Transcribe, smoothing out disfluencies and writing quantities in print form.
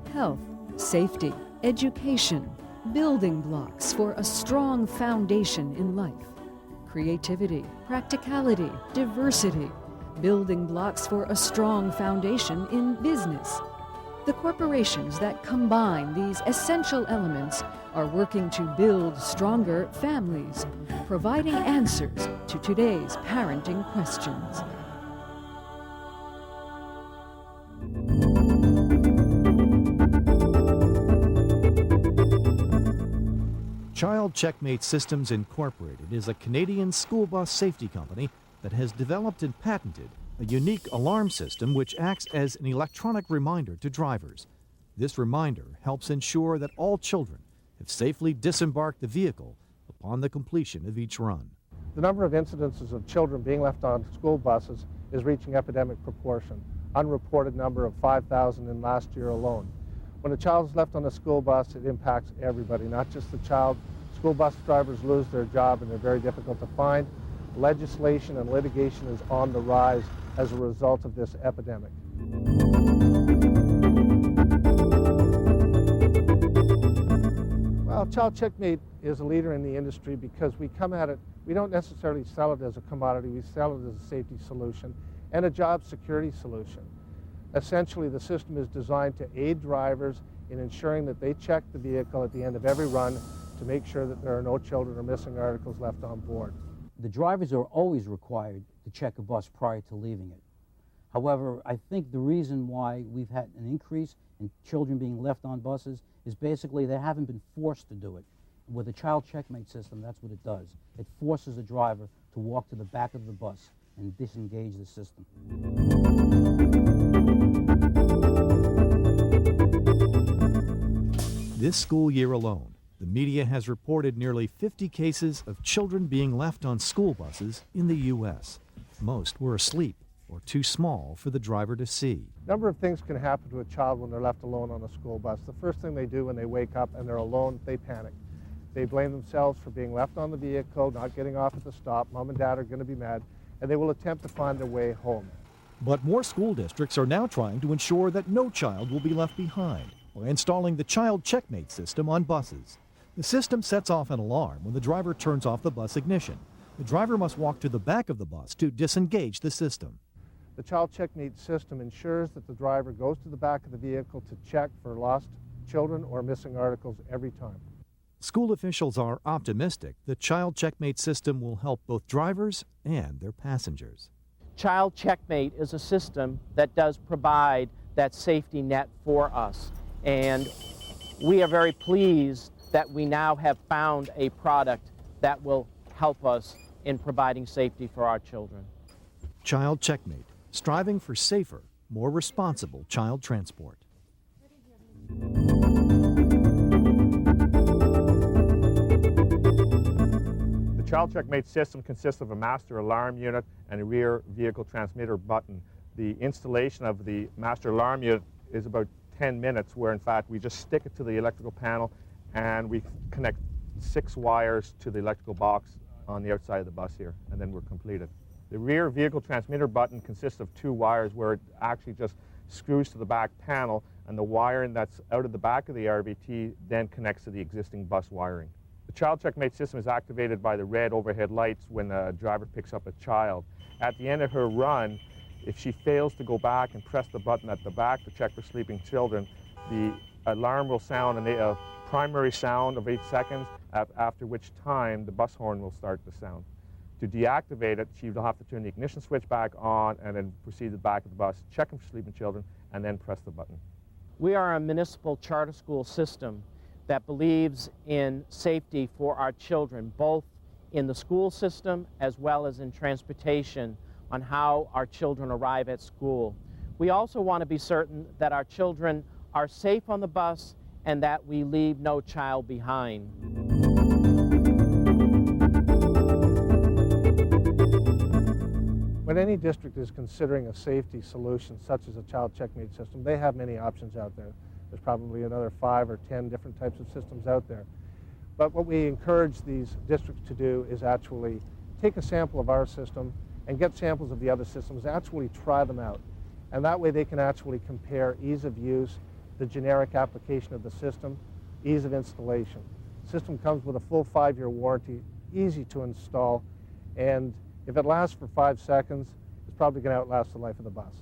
health, safety, education, building blocks for a strong foundation in life. Creativity, practicality, diversity, building blocks for a strong foundation in business. The corporations that combine these essential elements are working to build stronger families, providing answers to today's parenting questions. Child Check-Maye Systems Incorporated is a Canadian school bus safety company that has developed and patented a unique alarm system which acts as an electronic reminder to drivers. This reminder helps ensure that all children have safely disembarked the vehicle upon the completion of each run. The number of incidences of children being left on school buses is reaching epidemic proportion. Unreported number of 5,000 in last year alone. When a child is left on a school bus, it impacts everybody, not just the child. School bus drivers lose their job and they're very difficult to find. Legislation and litigation is on the rise as a result of this epidemic. Well, Child Check-Maye is a leader in the industry because we come at it, we don't necessarily sell it as a commodity, we sell it as a safety solution and a job security solution. Essentially, the system is designed to aid drivers in ensuring that they check the vehicle at the end of every run to make sure that there are no children or missing articles left on board. The drivers are always required to check a bus prior to leaving it. However, I think the reason why we've had an increase in children being left on buses is basically they haven't been forced to do it. With the Child Check-Maye system, that's what it does. It forces the driver to walk to the back of the bus and disengage the system. This school year alone, the media has reported nearly 50 cases of children being left on school buses in the U.S. Most were asleep or too small for the driver to see. A number of things can happen to a child when they're left alone on a school bus. The first thing they do when they wake up and they're alone, they panic. They blame themselves for being left on the vehicle, not getting off at the stop. Mom and dad are going to be mad, and they will attempt to find their way home. But more school districts are now trying to ensure that no child will be left behind by installing the Child Check-Maye system on buses. The system sets off an alarm when the driver turns off the bus ignition. The driver must walk to the back of the bus to disengage the system. The Child Check-Maye system ensures that the driver goes to the back of the vehicle to check for lost children or missing articles every time. School officials are optimistic the Child Check-Maye system will help both drivers and their passengers. Child Check-Maye is a system that does provide that safety net for us, and we are very pleased that we now have found a product that will help us in providing safety for our children. Child Check-Maye, striving for safer, more responsible child transport. The Child Check-Maye system consists of a master alarm unit and a rear vehicle transmitter button. The installation of the master alarm unit is about 10 minutes, where in fact we just stick it to the electrical panel and we connect 6 wires to the electrical box on the outside of the bus here, and then we're completed. The rear vehicle transmitter button consists of 2 wires where it actually just screws to the back panel, and the wiring that's out of the back of the RVT then connects to the existing bus wiring. The Child Check-Maye system is activated by the red overhead lights when the driver picks up a child. At the end of her run, if she fails to go back and press the button at the back to check for sleeping children, the alarm will sound a primary sound of 8 seconds, after which time the bus horn will start to sound. To deactivate it, she will have to turn the ignition switch back on and then proceed to the back of the bus, check for sleeping children, and then press the button. We are a municipal charter school system that believes in safety for our children, both in the school system as well as in transportation, on how our children arrive at school. We also want to be certain that our children are safe on the bus and that we leave no child behind. When any district is considering a safety solution such as a Child Check-Maye system, they have many options out there. There's probably another 5 or 10 different types of systems out there. But what we encourage these districts to do is actually take a sample of our system and get samples of the other systems, actually try them out. And that way they can actually compare ease of use the generic application of the system, ease of installation. The system comes with a full 5-year warranty, easy to install, and if it lasts for 5 seconds, it's probably going to outlast the life of the bus.